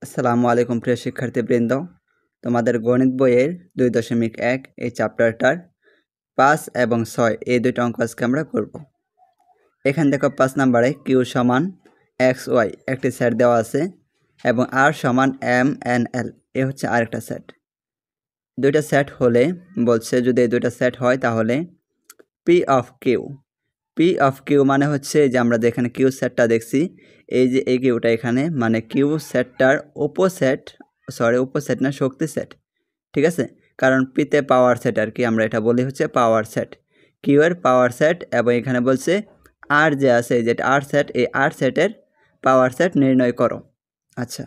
আসসালামু আলাইকুম প্রিয় শিক্ষার্থীবৃন্দ। তোমাদের গণিত বইয়ের 2.1 এই চ্যাপ্টারটার 5 এবং 6 এই দুটো অঙ্ক আজকে আমরা করব। এখান দেখো 5 নম্বরে কিউ সমান XY একটি সেট দেওয়া আছে এবং আর সমান MNL এ হচ্ছে আরেকটা সেট। দুইটা সেট হলে বলছে যদি এই দুইটা সেট হয় তাহলে পি অফ কিউ মানে হচ্ছে যে আমরা যেখানে কিউ সেটটা দেখছি এই যে এই কিউটা এখানে মানে কিউ সেটটার উপসেট না শক্তি সেট, ঠিক আছে। কারণ পিতে পাওয়ার সেট আর কি আমরা এটা বলি হচ্ছে পাওয়ার সেট, কিউ এর পাওয়ার সেট। এবং এখানে বলছে আর যে আছে যেটা আর সেট, এই আর সেটের পাওয়ার সেট নির্ণয় করো। আচ্ছা,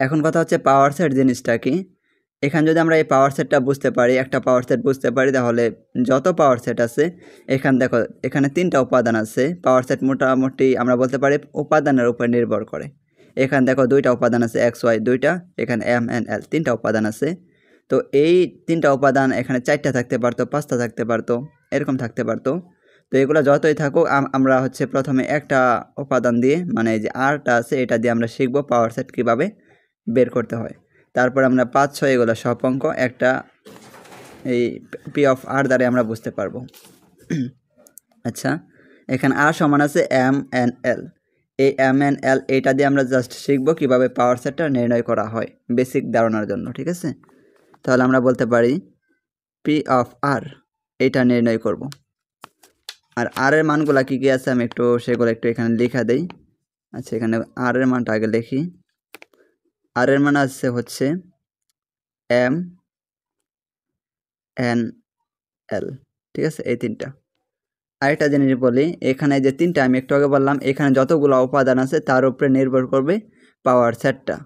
এখন কথা হচ্ছে পাওয়ার সেট জিনিসটা কি। এখানে যদি আমরা এই পাওয়ার সেটটা বুঝতে পারি, একটা পাওয়ার সেট বুঝতে পারি, তাহলে যত পাওয়ার সেট আছে এখানে দেখো এখানে 3টা উপাদান আছে। পাওয়ার সেট মোটামুটি আমরা বলতে পারি উপাদানের উপর নির্ভর করে। এখানে দেখো 2টা উপাদান আছে XY, 2টা, এখানে MNL 3টা উপাদান আছে। তো এই 3টা উপাদান এখানে 4টা থাকতে পারতো, 5টা থাকতে পারতো, এরকম থাকতে পারতো। তো এগুলো যতই থাকুক আমরা হচ্ছে প্রথমে একটা উপাদান দিয়ে মানে এই যে আরটা আছে এটা দিয়ে আমরা শিখবো পাওয়ার সেট কীভাবে বের করতে হয়। তারপর আমরা 5, 6 এগুলো সব অঙ্ক একটা এই পি অফ আর দ্বারা আমরা বুঝতে পারবো। আচ্ছা, এখানে আর সমান আছে MNL। এই MNL এইটা দিয়ে আমরা জাস্ট শিখবো কীভাবে পাওয়ার সেটটা নির্ণয় করা হয় বেসিক ধারণার জন্য, ঠিক আছে। তাহলে আমরা বলতে পারি পি অফ আর এইটা নির্ণয় করব। আর আর এর মানগুলা কী কী আছে আমি সেগুলো একটু এখানে লেখা দেই। আচ্ছা, এখানে আর এর মানটা আগে লিখি। আর এর মান আছে হচ্ছে MNL, ঠিক আছে, এই 3টা। আরেকটা জিনিস বলি, এখানে যে 3টা আমি একটু আগে বললাম এখানে যতগুলো উপাদান আছে তার উপরে নির্ভর করবে পাওয়ার সেটটা।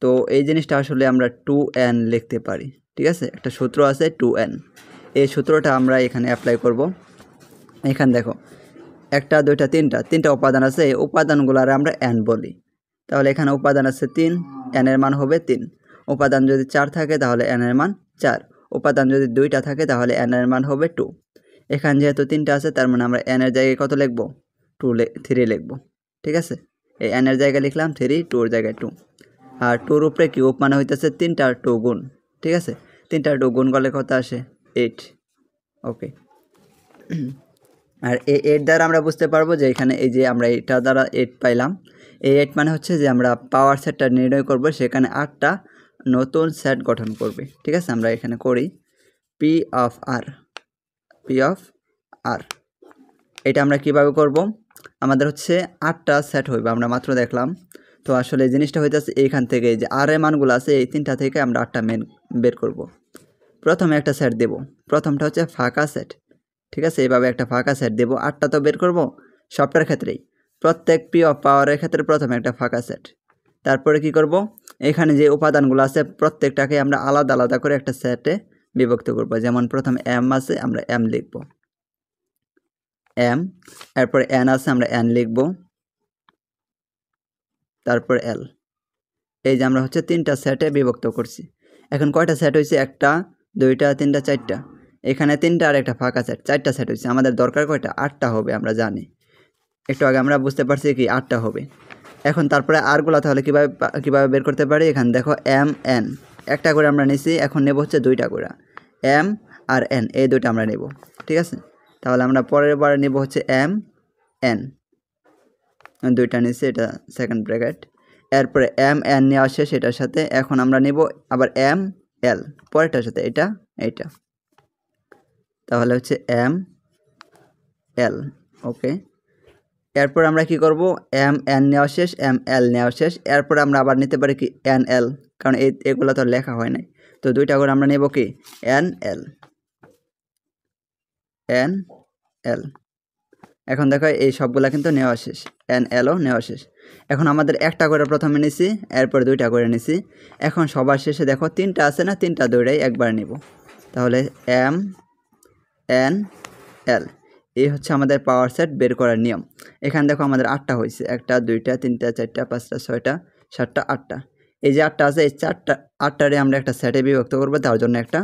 তো এই জিনিসটা আসলে আমরা 2n লিখতে পারি, ঠিক আছে। একটা সূত্র আছে 2n, এই সূত্রটা আমরা এখানে অ্যাপ্লাই করব। এখানে দেখো 1, 2, 3টা উপাদান আছে, এই উপাদানগুলোর আমরা n বলি। তাহলে এখানে উপাদান আছে 3, n এর মান হবে 3। উপাদান যদি 4 থাকে তাহলে n এর মান 4। উপাদান যদি 2টা থাকে তাহলে n এর মান হবে 2। এখানে যেহেতু 3টা আছে তার মানে আমরা n এর জায়গায় কত লিখব? 3 লিখব, ঠিক আছে। এই n এর জায়গায় লিখলাম 3, 2 এর জায়গায় 2। আর 2-র উপরে কিউব মানে হইতেছে 3টার 2 গুণ, ঠিক আছে। 3টার 2 গুণ করলে কত আসে? 8। ওকে, আর এই 8 দ্বারা আমরা বুঝতে পারবো যে এখানে এই যে আমরা এটা দ্বারা 8 পাইলাম, এই 8 মানে হচ্ছে যে আমরা পাওয়ার সেটটা নির্ণয় করব, সেখানে 8টা নতুন সেট গঠন করবে, ঠিক আছে। আমরা এখানে করি পি অফ আর। এটা আমরা কিভাবে করব? আমাদের হচ্ছে 8টা সেট হইবে, আমরা মাত্র দেখলাম। তো আসলে এই জিনিসটা হইতেছে এইখান থেকে যে আর এর মানগুলো আছে এই 3টা থেকে আমরা 8টা বের করব। প্রথমে একটা সেট দেব, প্রথমটা হচ্ছে ফাঁকা সেট, ঠিক আছে। এইভাবে একটা ফাঁকা সেট দেব, 8টা তো বের করব সবটার ক্ষেত্রেই। প্রত্যেক পি অফ পাওয়ারের ক্ষেত্রে প্রথমে একটা ফাঁকা সেট। তারপরে কি করব? এখানে যে উপাদানগুলো আছে প্রত্যেকটাকে আমরা আলাদা আলাদা করে একটা সেটে বিভক্ত করব। যেমন প্রথম m আছে, আমরা m লিখব, m। এরপরে n আছে, আমরা n লিখব, তারপর l। এই যে আমরা হচ্ছে 3টা সেটে বিভক্ত করছি। এখন কয়টা সেট হয়েছে? 1টা, 2টা, 3টা, 4টা। এখানে 3টা আর একটা ফাঁকা সেট, 4টা সেট হয়েছে। আমাদের দরকার কয়টা? 8টা হবে, আমরা জানি। একটু আগে আমরা বুঝতে পারছি কি 8টা হবে। এখন তারপরে আরগুলো তাহলে কীভাবে বের করতে পারি? এখানে দেখো MN একটা করে আমরা নিছি, এখন নেব হচ্ছে 2টা করে, M আর N, এই 2টা আমরা নেব, ঠিক আছে। তাহলে আমরা পরের বার নেব হচ্ছে MN, 2টা নিছি, এটা সেকেন্ড ব্র্যাকেট। এরপরে MN নেওয়া শেষ এটার সাথে, এখন আমরা নেব আবার ML পরেরটার সাথে, এইটা। তাহলে হচ্ছে ML, ওকে। এরপর আমরা কি করব? MN নেওয়া শেষ, ML নেওয়া শেষ, এরপর আমরা আবার নিতে পারি কি NL, কারণ এগুলো তো লেখা হয় নাই। তো 2টা করে আমরা নেব কি NL। এখন দেখো এই সবগুলা কিন্তু নেওয়া শেষ, NLও নেওয়া শেষ। এখন আমাদের একটা করে প্রথমে নিছি, এরপর 2টা করে নিছি। এখন সবার শেষে দেখো 3টা আছে না, 3টা 2টাই একবার নিব। তাহলে MNL, এই হচ্ছে আমাদের পাওয়ার সেট বের করার নিয়ম। এখানে দেখো আমাদের 8টা হয়েছে, 1টা, 2টা, 3টা, 4টা, 5টা, 6টা, 7টা, 8টা। এই যে 8টা আছে, এই 8টারে আমরা একটা সেটে বিভক্ত করবো, তার জন্য একটা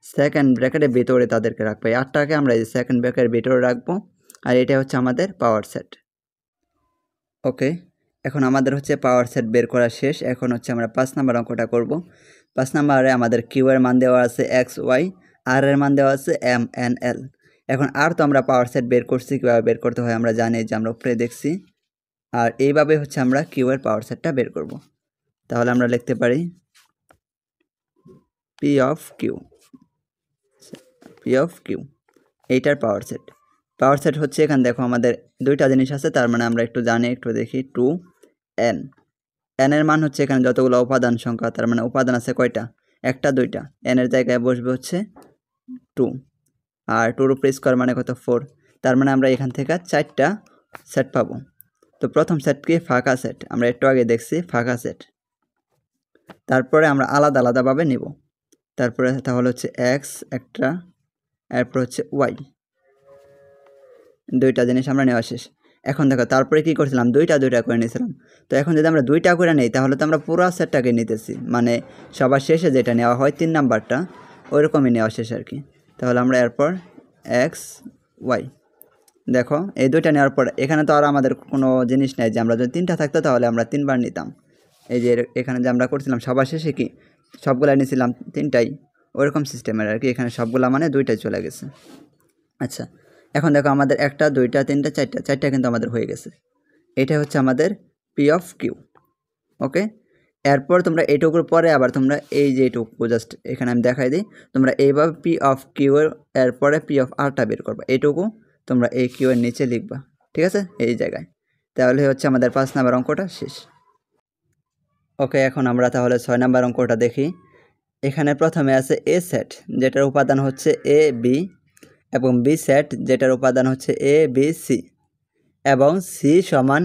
সেকেন্ড ব্র্যাকেটের ভিতরে তাদেরকে রাখবো। এই 8টাকে আমরা এই সেকেন্ড ব্র্যাকেটের ভিতরে রাখবো, আর এটা হচ্ছে আমাদের পাওয়ার সেট, ওকে। এখন আমাদের হচ্ছে পাওয়ার সেট বের করা শেষ। এখন হচ্ছে আমরা 5 নাম্বার অঙ্কটা করব। 5 নাম্বারে আমাদের কিউ এর মান দেওয়া আছে এক্স ওয়াই, আর এর মান দেওয়া আছে এম এন এল। এখন আর তো আমরা পাওয়ার সেট বের করছি, কীভাবে বের করতে হয় আমরা জানি, যে আমরা উপরে দেখছি। আর এইভাবে হচ্ছে আমরা কিউ এর পাওয়ার সেটটা বের করব। তাহলে আমরা লিখতে পারি পি অফ কিউ, এইটার পাওয়ার সেট। পাওয়ার সেট হচ্ছে এখানে দেখো আমাদের দুইটা জিনিস আছে, তার মানে আমরা একটু জানি, একটু দেখি। 2n, n এর মান হচ্ছে এখানে যতগুলো উপাদান সংখ্যা, তার মানে উপাদান আছে কয়টা, একটা দুইটা, n এর জায়গায় বসবে হচ্ছে 2, আর 2 উপরে স্কোয়ার মানে কত 4, তার মানে আমরা এখান থেকে 4টা সেট পাবো। তো প্রথম সেট কি, ফাঁকা সেট, আমরা একটু আগে দেখছি ফাঁকা সেট। তারপরে আমরা আলাদা আলাদাভাবে নিব। তারপরে তাহলে হচ্ছে এক্স একটা, এরপর হচ্ছে ওয়াই, দুইটা জিনিস আমরা নেওয়া শেষ। এখন দেখো তারপরে কি করছিলাম, দুইটা করে নিয়েছিলাম। তো এখন যদি আমরা দুইটা করে নিই তাহলে তো আমরা পুরো সেটটাকে নিতেছি, মানে সবার শেষে যেটা নেওয়া হয় 3 নাম্বারটা, ওইরকমই নেওয়া শেষ আর কি। তাহলে আমরা এরপর এক্স ওয়াই, দেখো এই দুইটা নেওয়ার পর এখানে তো আর আমাদের কোনো জিনিস নেই, যে আমরা যদি 3টা থাকতো তাহলে আমরা 3বার নিতাম। এই যে এখানে যে আমরা করছিলাম সবার শেষে কি সবগুলা নিয়েছিলাম 3টাই, ওইরকম সিস্টেমের আর কি। এখানে সবগুলা মানে 2টাই চলে গেছে। আচ্ছা, এখন দেখো আমাদের 1টা 2টা 3টা 4টা কিন্তু আমাদের হয়ে গেছে। এটা হচ্ছে আমাদের পি অফ কিউ। ওকে, এরপর তোমরা এইটুকুর পরে আবার তোমরা এই যে এইটুকু জাস্ট এখানে আমি দেখাই দিই, তোমরা এইভাবে পি অফ কিউ এরপরে পি অফ আরটা বের করবা। এইটুকু তোমরা এই কিউ এর নিচে লিখবা, ঠিক আছে, এই জায়গায়। তাহলে হচ্ছে আমাদের 5 নাম্বার অঙ্কটা শেষ। ওকে, এখন আমরা তাহলে 6 নাম্বার অঙ্কটা দেখি। এখানে প্রথমে আছে এ সেট, যেটার উপাদান হচ্ছে এ বি, এবং বি সেট, যেটার উপাদান হচ্ছে এ বি সি, এবং সি সমান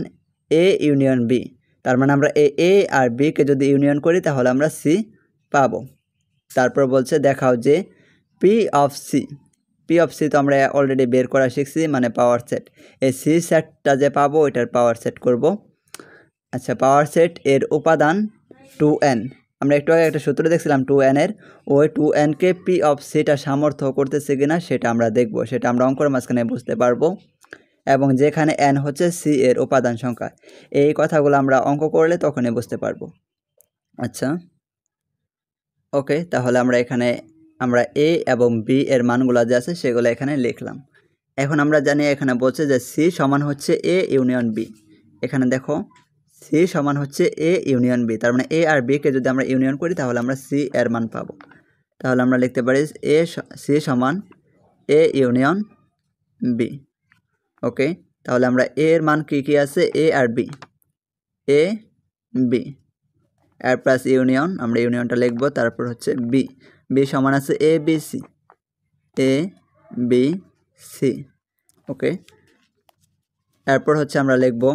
এ ইউনিয়ন বি। তার মানে আমরা এ আর বিকে যদি ইউনিয়ন করি তাহলে আমরা সি পাবো। তারপর বলছে দেখাও যে পি অফ সি তো আমরা অলরেডি বের করা শিখছি, মানে পাওয়ার সেট। এই সি সেটটা যে পাবো ওইটার পাওয়ার সেট করব। আচ্ছা, পাওয়ার সেট এর উপাদান 2n, আমরা একটু আগে একটা সূত্র দেখছিলাম 2n এর, ওই 2nকে পি অফ সিটা সামর্থ্য করতেছে কিনা সেটা আমরা দেখব, সেটা আমরা অঙ্কের মাঝখানে বুঝতে পারবো। এবং যেখানে n হচ্ছে সি এর উপাদান সংখ্যা, এই কথাগুলো আমরা অঙ্ক করলে তখনই বুঝতে পারবো। আচ্ছা, ওকে, তাহলে আমরা এ এবং বি এর মানগুলো যে আছে সেগুলো এখানে লিখলাম। এখন আমরা জানি এখানে বলছে যে সি সমান হচ্ছে এ ইউনিয়ন বি। এখানে দেখো সি সমান হচ্ছে এ ইউনিয়ন বি, তার মানে এ আর বিকে যদি আমরা ইউনিয়ন করি তাহলে আমরা সি এর মান পাবো। তাহলে আমরা লিখতে পারি সি সমান এ ইউনিয়ন বি। ওকে, তাহলে আমরা এ এর মান কি আছে, এ আর B, A B R plus union, আমরা ইউনিয়নটা লিখবো। তারপর হচ্ছে বি সমান আছে এ বি সি। ওকে, এরপর হচ্ছে আমরা লিখবো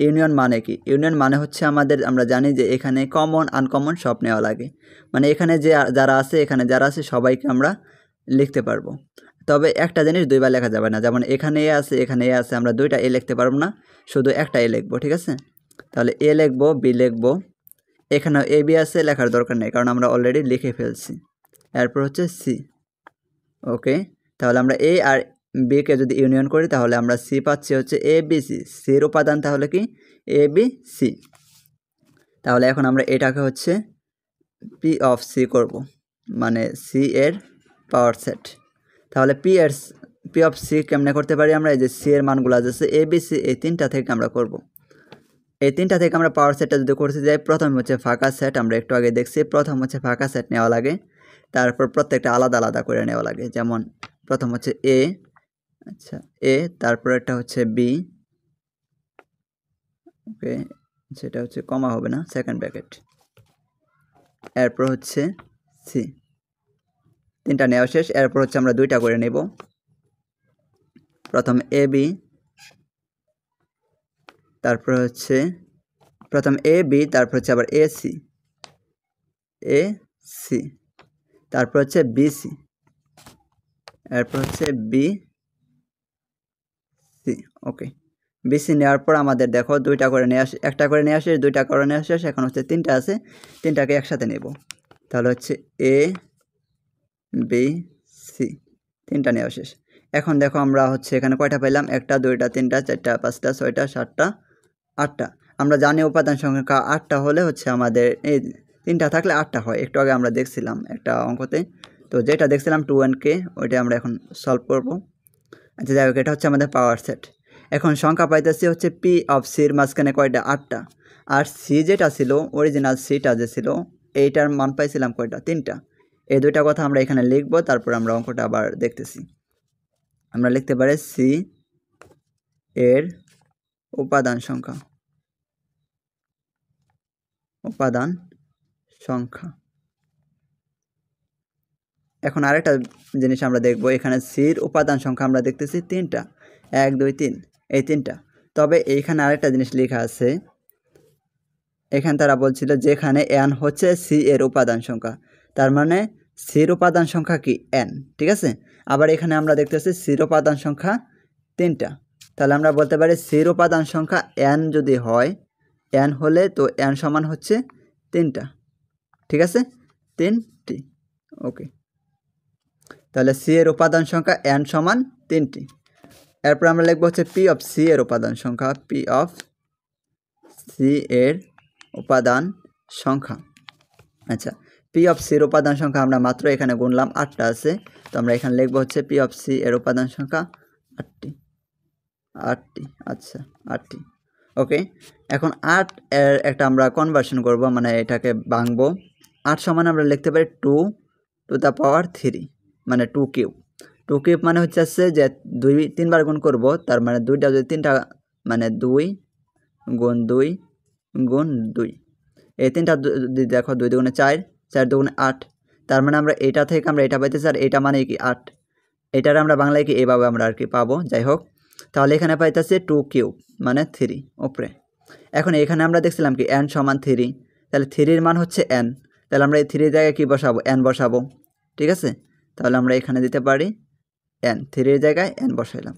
ইউনিয়ন মানে কি। ইউনিয়ন মানে হচ্ছে আমরা জানি যে এখানে কমন আনকমন সব নেওয়া লাগে, মানে এখানে যারা আছে সবাইকে আমরা লিখতে পারবো। তবে একটা জিনিস দুইবার লেখা যাবে না, যেমন এখানে এ আছে, আমরা দুইটা এ লিখতে পারবো না, শুধু একটা এ লিখবো, ঠিক আছে। তাহলে এ লিখবো, বি লিখবো, এখানে এ বি আছে, লেখার দরকার নেই কারণ আমরা অলরেডি লিখে ফেলছি। এরপর হচ্ছে সি। ওকে, তাহলে আমরা এ আর বিকে যদি ইউনিয়ন করি তাহলে আমরা সি পাচ্ছি হচ্ছে এ বি সি, সির উপাদান তাহলে কি এ বি সি। তাহলে এখন আমরা এটাকে হচ্ছে পি অফ সি করব, মানে সি এর পাওয়ার সেট। তাহলে পি অফ সি কেমনে করতে পারি আমরা, এই যে সি এর মানগুলো আছে এ বি সি, এই 3টা থেকে আমরা করব। এই 3টা থেকে আমরা পাওয়ার সেটটা যদি করতে যাই, প্রথম হচ্ছে ফাঁকা সেট, আমরা একটু আগে দেখছি প্রথম হচ্ছে ফাঁকা সেট নেওয়া লাগে, তারপর প্রত্যেকটা আলাদা আলাদা করে নেওয়া লাগে। যেমন প্রথম হচ্ছে এ, আচ্ছা এ, তারপর একটা হচ্ছে বি, ওকে সেটা হচ্ছে কমা হবে না, সেকেন্ড ব্র্যাকেট, এরপর হচ্ছে সি। 3টা নেওয়া শেষ। এরপর হচ্ছে আমরা 2টা করে নেব, প্রথম এ বি, তারপর হচ্ছে প্রথম এ বি, তারপর হচ্ছে আবার এ সি, তারপর হচ্ছে বি সি, এরপর হচ্ছে বি সি। ওকে, বিসি নেওয়ার পর আমাদের দেখো 2টা করে নিয়ে আসে, একটা করে নিয়ে আসে, 2টা করে নিয়ে আসে, এখন হচ্ছে 3টা আছে, 3টাকে একসাথে নেব। তাহলে হচ্ছে এ বি সি, 3টা নেওয়া শেষ। এখন দেখো আমরা হচ্ছে এখানে কয়টা পেলাম, 1টা 2টা 3টা 4টা 5টা 6টা 7টা 8টা। আমরা জানি উপাদান সংখ্যা 8টা হলে হচ্ছে আমাদের এই 3টা থাকলে 8টা হয়। একটু আগে আমরা দেখছিলাম একটা অঙ্কতে, তো যেটা দেখছিলাম 2nk ওইটা আমরা এখন সলভ করব। আচ্ছা যাই হোক, এটা হচ্ছে আমাদের পাওয়ার সেট। এখন সংখ্যা পাইতেছি হচ্ছে পি অফ সির মাঝখানে কয়টা? 8টা। আর সি যেটা ছিল অরিজিনাল সিটা যে ছিল এইটার মান পাইছিলাম কয়টা? 3টা। এই দুইটা কথা আমরা এখানে লিখবো, তারপর আমরা অঙ্কটা আবার দেখতেছি। আমরা লিখতে পারি সি এর উপাদান সংখ্যা, উপাদান সংখ্যা। এখন আরেকটা জিনিস আমরা দেখব, এখানে সির উপাদান সংখ্যা আমরা দেখতেছি 3টা, 1 2 3, এই 3টা। তবে এইখানে আরেকটা জিনিস লেখা আছে, এখানে তারা বলছিল যেখানে n হচ্ছে সি এর উপাদান সংখ্যা, তার মানে সির উপাদান সংখ্যা কি? n, ঠিক আছে। আবার এখানে আমরা দেখতেছি সির উপাদান সংখ্যা 3টা, তাহলে আমরা বলতে পারি সির উপাদান সংখ্যা n যদি হয়, n হলে তো n সমান হচ্ছে 3টা, ঠিক আছে, 3টি। ওকে, তাহলে সি এর উপাদান সংখ্যা n সমান 3টি। এরপর আমরা লিখব হচ্ছে পি অফ সি এর উপাদান সংখ্যা, পি অফ সি এর উপাদান সংখ্যা। আচ্ছা, পি অফ সির উপাদান সংখ্যা আমরা মাত্র এখানে গুনলাম, 8টা আছে, তো আমরা এখানে লিখব হচ্ছে পি অফ সি এর উপাদান সংখ্যা 8টি। আচ্ছা 8টি। ওকে, এখন 8 এর একটা আমরা কনভার্সন করব, মানে এটাকে ভাঙবো। 8 সমান আমরা লিখতে পারি 2 টু দ্য পাওয়ার 3, মানে 2 কিউব। 2 কিউব মানে হচ্ছে যে 2 3বার গুণ করব, তার মানে 2টা যদি 3টা, মানে 2 গুণ 2 গুণ 2, এই 3টা দেখো 2 দুগুণে 4, 4 দুগুণে 8, তার মানে আমরা এটা থেকে আমরা এটা পাইতেছি, আর এটা মানে কি 8, এটার আমরা বাংলায় কি এইভাবে আমরা আর কি পাবো। যাই হোক, তাহলে এখানে পাইতেছে 2 কিউব মানে 3 উপরে। এখন এখানে আমরা দেখছিলাম কি n সমান 3, তাহলে 3-এর মান হচ্ছে n, তাহলে আমরা এই 3-এর জায়গায় কি বসাবো? n বসাবো, ঠিক আছে। তাহলে আমরা এখানে দিতে পারি n, 3-এর জায়গায় n বসাইলাম।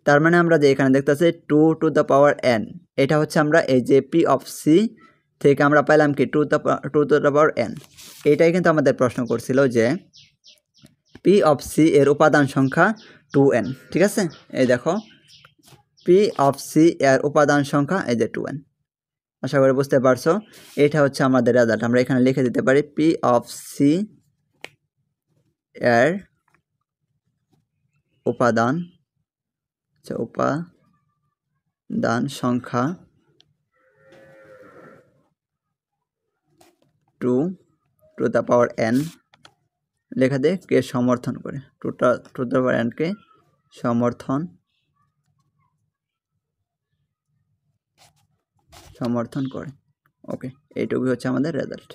তার মানে আমরা যে এখানে দেখতেছি 2 টু দ্য পাওয়ার n, এটা হচ্ছে আমরা এই যে পি অফ সি থেকে আমরা পাইলাম কি 2 টু দ্য পাওয়ার n। এটাই কিন্তু আমাদের প্রশ্ন করছিল যে পি অফ সি এর উপাদান সংখ্যা 2n, ঠিক আছে। এই দেখো পি অফ সি এর উপাদান সংখ্যা এই যে 2n। আশা করি বুঝতে পারছো, এটা হচ্ছে আমাদের রেজাল্ট। আমরা এখানে লিখে দিতে পারি পি অফ সি এর উপাদান সংখ্যা 2 টু দ্য পাওয়ার n, লেখা দিয়ে কে সমর্থন করে, 2 টু দ্য পাওয়ার n কে সমর্থন করে। ওকে, এইটুকুই হচ্ছে আমাদের রেজাল্ট।